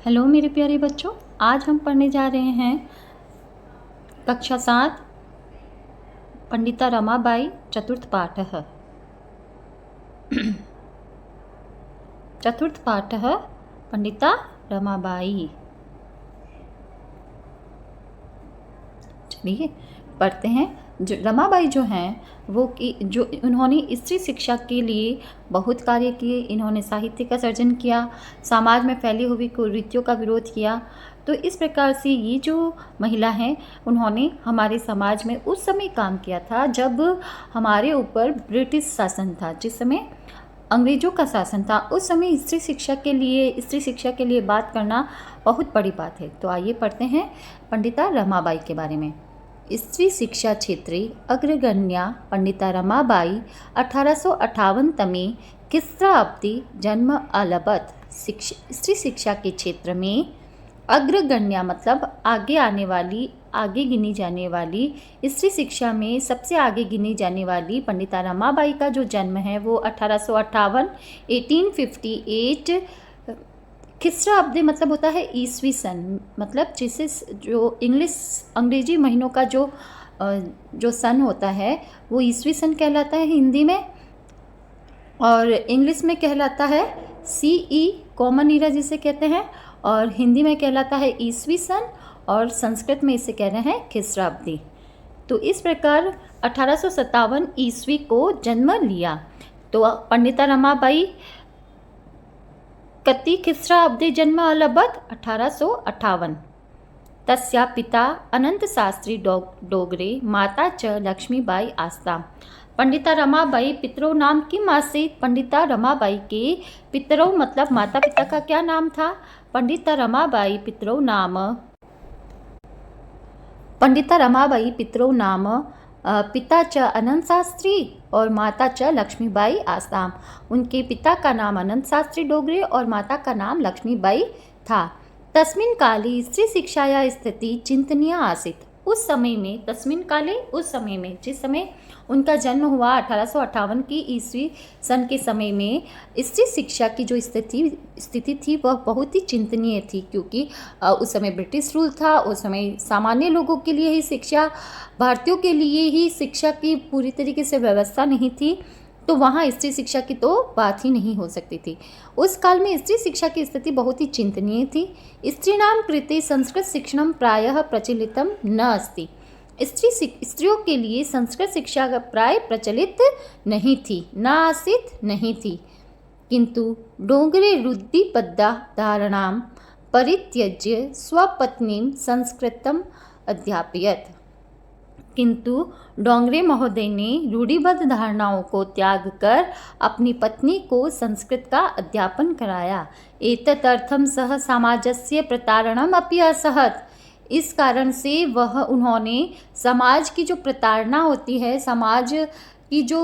Hello मेरे प्यारे बच्चों, आज हम पढ़ने जा रहे हैं कक्षा 7 पंडिता रमाबाई चतुर्थ पाठः। चतुर्थ पाठः पंडिता रमाबाई। चलिए पढ़ते हैं। जो रमाबाई जो हैं वो जो उन्होंने स्त्री शिक्षा के लिए बहुत कार्य किए। इन्होंने साहित्य का सर्जन किया, समाज में फैली हुई कुरीतियों का विरोध किया। तो इस प्रकार से ये जो महिला हैं उन्होंने हमारे समाज में उस समय काम किया था जब हमारे ऊपर ब्रिटिश शासन था, जिस समय अंग्रेज़ों का शासन था। उस समय स्त्री शिक्षा के लिए बात करना बहुत बड़ी बात है। तो आइए पढ़ते हैं पंडिता रमाबाई के बारे में। स्त्री शिक्षा क्षेत्रे अग्रगण्या पंडिता रमाबाई 1858 तमे ख्रीष्टाब्दे जन्म अलबत। स्त्री शिक्षा के क्षेत्र में अग्रगण्या मतलब आगे आने वाली, आगे गिनी जाने वाली, स्त्री शिक्षा में सबसे आगे गिनी जाने वाली पंडिता रमाबाई का जो जन्म है वो 1858 ख्रीष्टाब्द मतलब होता है ईस्वी सन, मतलब जिसे जो अंग्रेजी महीनों का जो सन होता है वो ईस्वी सन कहलाता है हिंदी में, और इंग्लिश में कहलाता है CE कॉमन ईरा जिसे कहते हैं, और हिंदी में कहलाता है ईस्वी सन, और संस्कृत में इसे कह रहे हैं ख्रीष्टाब्दी। तो इस प्रकार 1857 ईस्वी को जन्म लिया। तो पंडिता रमाबाई कति ख्रीष्टाब्दे जन्म अलबत 1858। तस्या पिता अनंत शास्त्री डोगरे माता च लक्ष्मीबाई आस्ता। पंडिता रमाबाई पितरों नाम किम आसीत्। पंडिता रमाबाई के पितरों मतलब माता पिता का क्या नाम था। पंडिता रमाबाई पितरों नाम पिता च अनंत शास्त्री और माता च लक्ष्मीबाई आसाम। उनके पिता का नाम अनंत शास्त्री डोगरे और माता का नाम लक्ष्मीबाई था। तस्मिन् काले स्त्री शिक्षाया स्थिति चिंतनीय आसीत्। उस समय में, तस्मिन् काले उस समय में, जिस समय उनका जन्म हुआ 1858 की ईस्वी सन के समय में, स्त्री शिक्षा की जो स्थिति थी वह बहुत ही चिंतनीय थी, क्योंकि उस समय ब्रिटिश रूल था। उस समय सामान्य लोगों के लिए ही शिक्षा, भारतीयों के लिए ही शिक्षा की पूरी तरीके से व्यवस्था नहीं थी, तो वहाँ स्त्री शिक्षा की तो बात ही नहीं हो सकती थी। उस काल में स्त्री शिक्षा की स्थिति बहुत ही चिंतनीय थी। स्त्रीणां कृते संस्कृत शिक्षणं प्रायः प्रचलितं न अस्ति। स्त्रियों के लिए संस्कृत शिक्षा प्राय प्रचलित नहीं थी, न आसीत् नहीं थी। किंतु डोगरे रुद्धिपद्धा धारणां परित्यज्य स्वपत्नीं संस्कृतम् अध्यापयत्। किंतु डोंगरे महोदय ने रूढ़िबद्ध धारणाओं को त्याग कर अपनी पत्नी को संस्कृत का अध्यापन कराया। एतदर्थं सह समाजस्य प्रतारणम् अपि असहत्। इस कारण से उन्होंने समाज की जो प्रताड़ना होती है, समाज की जो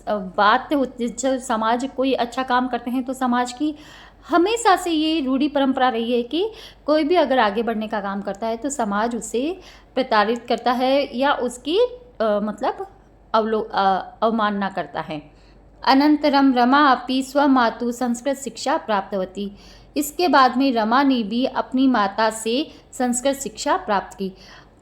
बात होती है, जब समाज कोई अच्छा काम करते हैं तो समाज की हमेशा से ये रूढ़ी परंपरा रही है कि कोई भी अगर आगे बढ़ने का काम करता है तो समाज उसे प्रताड़ित करता है या उसकी मतलब अवमानना करता है। अनंतरम रमा अपि स्वमातु संस्कृत शिक्षा प्राप्तवती। इसके बाद में रमा ने भी अपनी माता से संस्कृत शिक्षा प्राप्त की।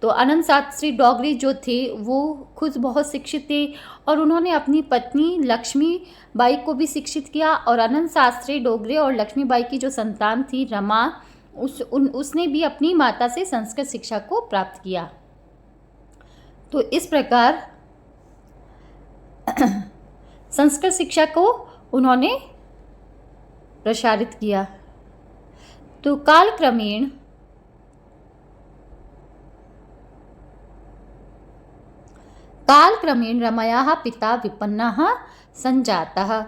तो अनंत शास्त्री डोगरे जो थे वो खुद बहुत शिक्षित थे, और उन्होंने अपनी पत्नी लक्ष्मीबाई को भी शिक्षित किया, और अनंत शास्त्री डोगरे और लक्ष्मीबाई की जो संतान थी रमा, उसने भी अपनी माता से संस्कृत शिक्षा को प्राप्त किया। तो इस प्रकार संस्कृत शिक्षा को उन्होंने प्रसारित किया। तो कालक्रमेण रमायाः पिता विपन्नः संजातः।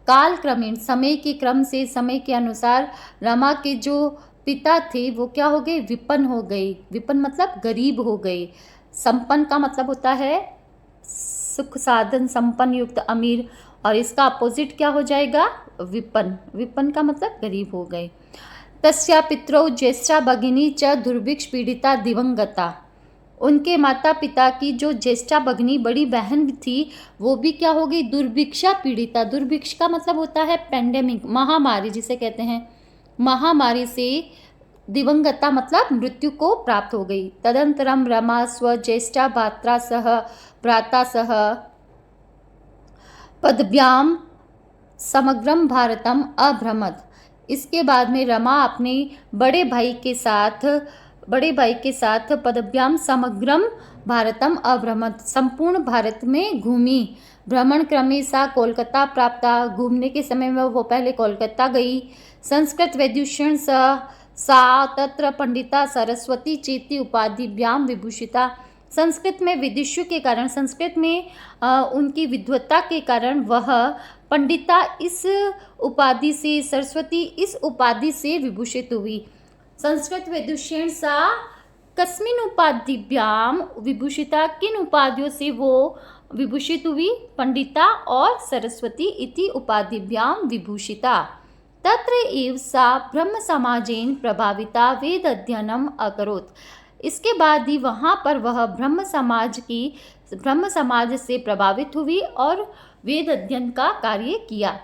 कालक्रमेण समय के क्रम से, समय के अनुसार रमा के जो पिता थे वो क्या हो गए, विपन्न हो गए। विपन्न मतलब गरीब हो गए। संपन्न का मतलब होता है सुख साधन संपन्न युक्त अमीर, और इसका अपोजिट क्या हो जाएगा, विपन्न। विपन्न का मतलब गरीब हो गए। तस्या पितरौ ज्येष्ठा भगिनी च दुर्भिक्ष पीड़िता दिवंगता। उनके माता पिता की जो ज्येष्ठा भगिनी बड़ी बहन थी वो भी क्या हो गई, दुर्भिक्षा पीड़िता। दुर्भिक्ष का मतलब होता है पेंडेमिक, महामारी जिसे कहते हैं। महामारी से दिवंगता मतलब मृत्यु को प्राप्त हो गई। तदंतरम रमा स्वज्येष्ठा भ्राता सह पदभ्याम समग्रम भारतम अभ्रमत। इसके बाद में रमा अपने बड़े भाई के साथ पदभ्याम समग्रम भारतम अभ्रमत, संपूर्ण भारत में घूमी। भ्रमण क्रमे सा कोलकाता प्राप्ता, घूमने के समय में वो पहले कोलकाता गई। संस्कृत वैदुष्यण सा तत्र पंडिता सरस्वती चेती उपाधिभ्याम विभूषिता। संस्कृत में विदुषु के कारण, संस्कृत में उनकी विद्वत्ता के कारण वह पंडिता इस उपाधि से, सरस्वती इस उपाधि से विभूषित हुई। संस्कृत विदुषेण सा कस्मिन उपाधिभ्याम विभूषिता, किन उपाधियों से वो विभूषित हुई? पंडिता और सरस्वती इति उपाधिभ्याम विभूषिता। तत्र एव सा ब्रह्म समाजेन प्रभाविता वेद अध्ययनम अकरोत्। इसके बाद ही वहाँ पर वह ब्रह्म समाज से प्रभावित हुई और वेद अध्ययन का कार्य किया।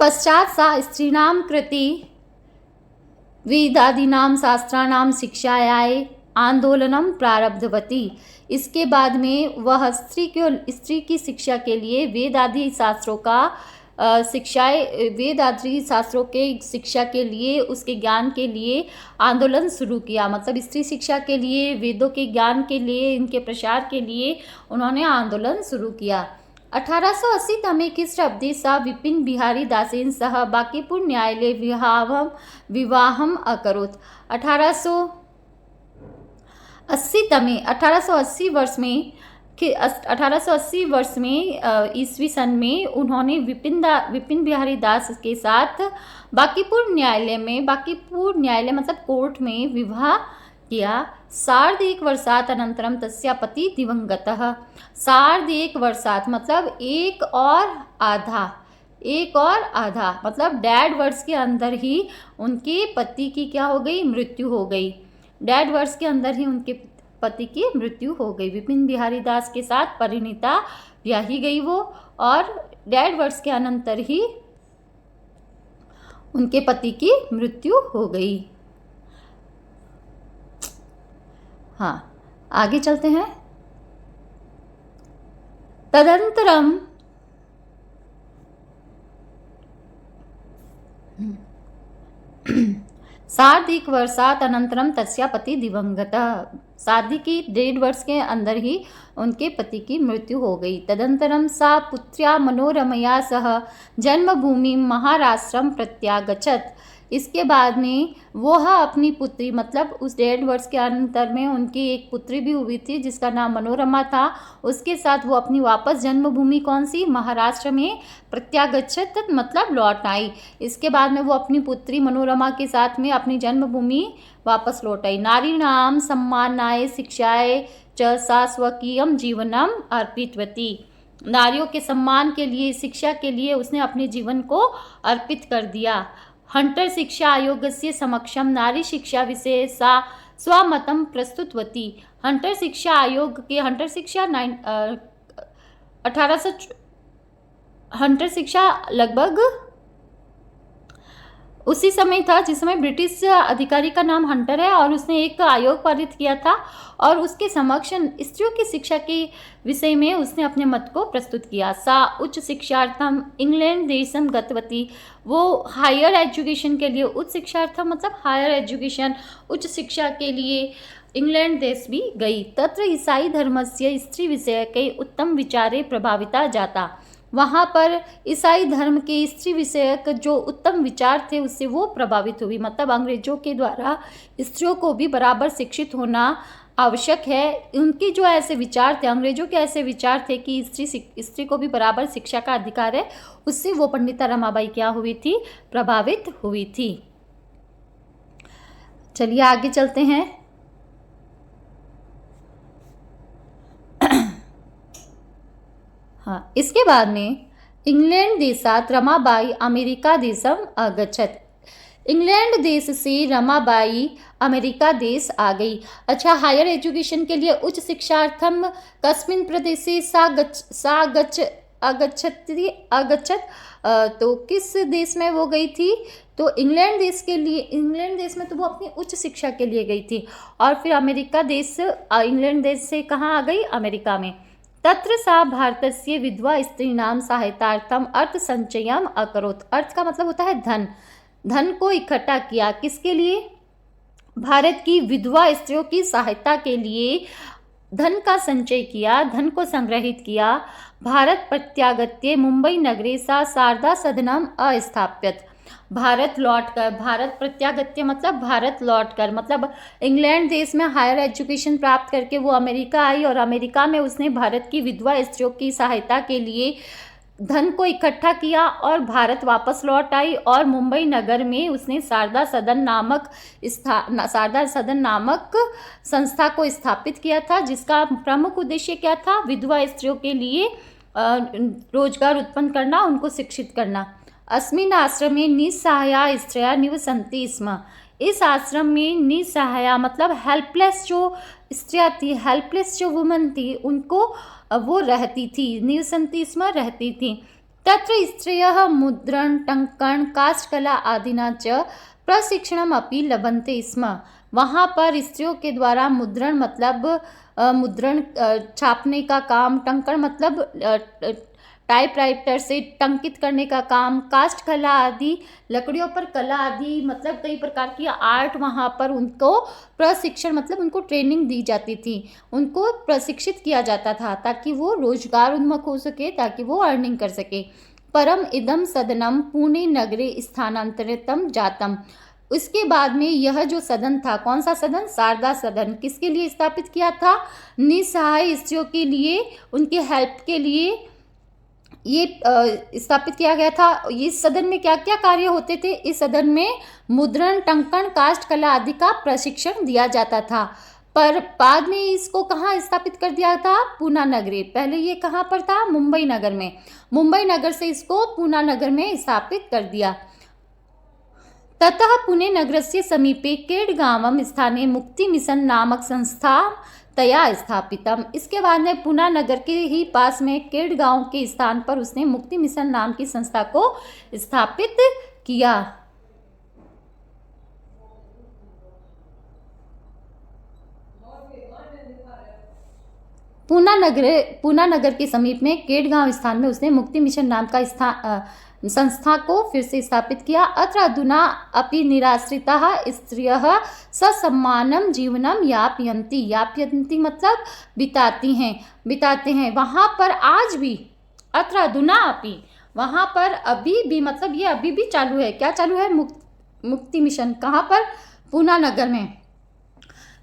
पश्चात सा स्त्रीणां कृते वेदादीनां शास्त्राणां शिक्षायाय आंदोलनम प्रारब्धवती। इसके बाद में वह स्त्री की शिक्षा के लिए वेद आदि शास्त्रों के शिक्षा के लिए, उसके ज्ञान के लिए आंदोलन शुरू किया। मतलब स्त्री शिक्षा के लिए, वेदों के ज्ञान के लिए, इनके प्रसार के लिए उन्होंने आंदोलन शुरू किया। 1880 तमे ख्रीष्टाब्दे सा विपिन बिहारी दासेन सह बांकीपुर न्यायालय विवाहम अकरोत्। 1880 वर्ष में ईस्वी सन में उन्होंने विपिन बिहारी दास के साथ बांकीपुर न्यायालय मतलब कोर्ट में विवाह किया। सार्ध एक वर्षात अनंतरम तस्या पति दिवंगतः। सार्ध एक वर्षात मतलब एक और आधा मतलब 1.5 वर्ष के अंदर ही उनके पति की क्या हो गई? मृत्यु हो गई। 1.5 वर्ष के अंदर ही उनके पति की मृत्यु हो गई। विपिन बिहारी दास के साथ परिणीता ब्याही गई वो, और 1.5 वर्ष के अनंतर ही उनके पति की मृत्यु हो गई। हाँ, आगे चलते हैं। तदंतरम सार्धिक वर्षात अनंतरम तस्या पति दिवंगतः। शादी की 1.5 वर्ष के अंदर ही उनके पति की मृत्यु हो गई। तदंतरम सा पुत्र्या मनोरमया सह जन्मभूमि महाराष्ट्रम प्रत्यागच्छत। इसके बाद में वह अपनी पुत्री, मतलब उस 1.5 वर्ष के अंतर में उनकी एक पुत्री भी हुई थी जिसका नाम मनोरमा था, उसके साथ वो अपनी वापस जन्मभूमि कौन सी? महाराष्ट्र में प्रत्यागच्छत मतलब लौट आई। इसके बाद में वो अपनी पुत्री मनोरमा के साथ में अपनी जन्मभूमि वापस लौट आई। नारीणाम सम्मानाय शिक्षाय च सा स्वकीयम जीवनम अर्पितवती। नारियों के सम्मान के लिए, शिक्षा के लिए उसने अपने जीवन को अर्पित कर दिया। हंटर शिक्षा आयोग से समक्षम नारी शिक्षा विषय सा स्वमतम प्रस्तुतवती। हंटर शिक्षा आयोग के हंटर शिक्षा लगभग उसी समय था जिस समय ब्रिटिश अधिकारी का नाम हंटर है, और उसने एक आयोग पारित किया था और उसके समक्ष स्त्रियों की शिक्षा के विषय में उसने अपने मत को प्रस्तुत किया। सा उच्च शिक्षार्थम इंग्लैंड देशम गतवती। वो हायर एजुकेशन के लिए, उच्च शिक्षार्थम मतलब हायर एजुकेशन, उच्च शिक्षा के लिए इंग्लैंड देश भी गई। तत्र ईसाई धर्मस्य स्त्री विषय के उत्तम विचारे प्रभाविता जाता। वहाँ पर ईसाई धर्म के स्त्री विषयक जो उत्तम विचार थे उससे वो प्रभावित हुई। मतलब अंग्रेजों के द्वारा स्त्रियों को भी बराबर शिक्षित होना आवश्यक है, उनके जो ऐसे विचार थे, अंग्रेजों के ऐसे विचार थे कि स्त्री को भी बराबर शिक्षा का अधिकार है, उससे वो पंडिता रमाबाई क्या हुई थी? प्रभावित हुई थी। चलिए आगे चलते हैं। हाँ, इसके बाद में इंग्लैंड देशात रमाबाई अमेरिका देशम अगच्छत। इंग्लैंड देश से रमाबाई अमेरिका देश आ गई। अच्छा, हायर एजुकेशन के लिए उच्च शिक्षार्थम कस्मिन प्रदेशे सा गच्छ अगच्छत तो किस देश में वो गई थी? तो इंग्लैंड देश के लिए, इंग्लैंड देश में तो वो अपनी उच्च शिक्षा के लिए गई थी। और फिर अमेरिका देश, इंग्लैंड देश से कहाँ आ गई? अमेरिका में। तत्र सा भारतस्य विधवा स्त्रीणां सहायतार्थम अर्थ संचयम अकरोत्। अर्थ का मतलब होता है धन। धन को इकट्ठा किया, किसके लिए? भारत की विधवा स्त्रियों की सहायता के लिए धन का संचय किया, धन को संग्रहित किया। भारत प्रत्यागत्य मुंबई नगरे सा शारदा सदनम अस्थाप्यत। भारत लौटकर, भारत प्रत्यागत्य मतलब भारत लौटकर, मतलब इंग्लैंड देश में हायर एजुकेशन प्राप्त करके वो अमेरिका आई और अमेरिका में उसने भारत की विधवा स्त्रियों की सहायता के लिए धन को इकट्ठा किया और भारत वापस लौट आई और मुंबई नगर में उसने शारदा सदन नामक संस्था को स्थापित किया था, जिसका प्रमुख उद्देश्य क्या था? विधवा स्त्रियों के लिए रोजगार उत्पन्न करना, उनको शिक्षित करना। अस्मिन् आश्रमे निस्सहाया स्त्रियः निवसन्ति स्म। इस आश्रम में निस्सहाया मतलब हेल्पलेस जो स्त्रियाँ थी, हेल्पलेस जो वुमन थी, उनको वो रहती थी, निवसन्ति स्म रहती थी। तत्र स्त्रियः मुद्रण टंकण काष्ठकला आदिना च प्रशिक्षणम् अपि लभन्ते स्म। वहाँ पर स्त्रियों के द्वारा मुद्रण मतलब मुद्रण छापने का काम, टंकण मतलब टाइपराइटर से टंकित करने का काम, काष्ठ कला आदि लकड़ियों पर कला आदि मतलब कई प्रकार की आर्ट, वहाँ पर उनको प्रशिक्षण मतलब उनको ट्रेनिंग दी जाती थी, उनको प्रशिक्षित किया जाता था ताकि वो रोजगार उन्मुख हो सके, ताकि वो अर्निंग कर सके। परम इदम सदनम पुणे नगरे स्थानांतरितम जातम। उसके बाद में यह जो सदन था, कौन सा सदन? शारदा सदन। किसके लिए स्थापित किया था? निस्सहाय स्त्रियों के लिए, उनके हेल्प के लिए ये स्थापित किया गया था। इस सदन में क्या क्या कार्य होते थे? इस सदन में मुद्रण टंकण काष्ठ कला आदि का प्रशिक्षण दिया जाता था। पर बाद में इसको कहाँ स्थापित कर दिया था? पूना नगरे। पहले ये कहाँ पर था? मुंबई नगर में। मुंबई नगर से इसको पूना नगर में स्थापित कर दिया। ततः पुणे नगरस्य समीपे केडगांवम स्थाने मुक्ति मिशन नामक संस्था तया स्थापितम। इसके बाद में पुना नगर के ही पास में केडगांव के स्थान पर उसने मुक्ति मिशन नाम की संस्था को स्थापित किया। पूना नगर के समीप में केडगांव स्थान में उसने मुक्ति मिशन नाम का संस्था को फिर से स्थापित किया। अत्र अधुना अपि निराश्रिताः स्त्रियः ससम्मानं जीवनं यापयन्ति। यापयन्ति मतलब बिताते हैं। वहाँ पर आज भी, अत्र अधुना अपि, वहाँ पर अभी भी मतलब ये अभी भी चालू है। क्या चालू है? मुक्ति मिशन। कहाँ पर? पूना नगर में।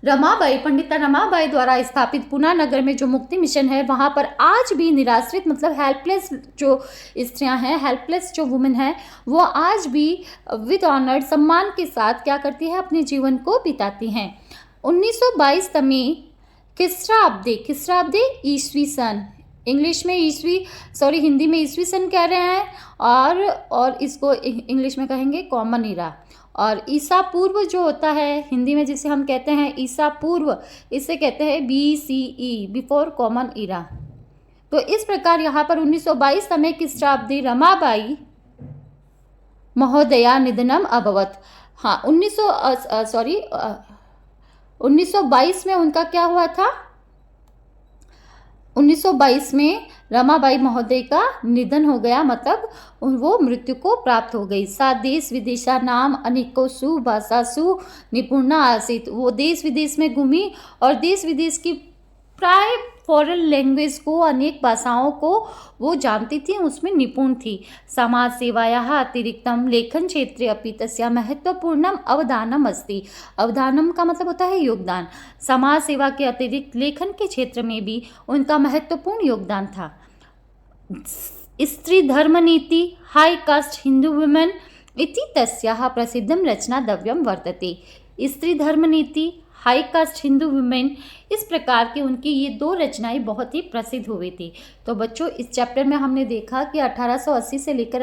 रमाबाई, पंडिता रमाबाई द्वारा स्थापित पूना नगर में जो मुक्ति मिशन है, वहाँ पर आज भी निराश्रित मतलब हेल्पलेस जो स्त्रियाँ हैं, हेल्पलेस जो वुमेन हैं, वो आज भी विद ऑनर, सम्मान के साथ क्या करती है? अपने जीवन को बिताती हैं। 1922 में खिस्राब्दे ईस्वी सन, इंग्लिश में हिंदी में ईस्वी सन कह रहे हैं और इसको इंग्लिश में कहेंगे कॉमन इरा। और ईसा पूर्व जो होता है हिंदी में जिसे हम कहते हैं ईसा पूर्व, इसे कहते हैं BCE, बिफोर कॉमन इरा। तो इस प्रकार यहाँ पर 1922 में खिस्राब्दे रमाबाई महोदया निधनम अभवत। हाँ, 1922 में उनका क्या हुआ था? 1922 में रमाबाई महोदय का निधन हो गया, मतलब वो मृत्यु को प्राप्त हो गई। सा देश विदेशा नाम अनेकोसु भाषासु निपुणा आसीत। वो देश विदेश में घूमी और देश विदेश की प्राय फॉरेन लैंग्वेज को, अनेक भाषाओं को वो जानती थी, उसमें निपुण थी। समाज सेवायाः अतिरिक्तम लेखन क्षेत्रे अपि तस्या महत्वपूर्णम अवदानम अस्ति। अवदानम का मतलब होता है योगदान। समाज सेवा के अतिरिक्त लेखन के क्षेत्र में भी उनका महत्वपूर्ण योगदान था। स्त्री धर्म नीति हाई कास्ट हिंदू वुमेन इति तस्याः प्रसिद्धम रचनाद्वयम वर्तते। स्त्री धर्म नीति, हाई कास्ट हिंदू वुमेन, इस प्रकार की उनकी ये 2 रचनाएं बहुत ही प्रसिद्ध हुई थी। तो बच्चों, इस चैप्टर में हमने देखा कि 1880 से लेकर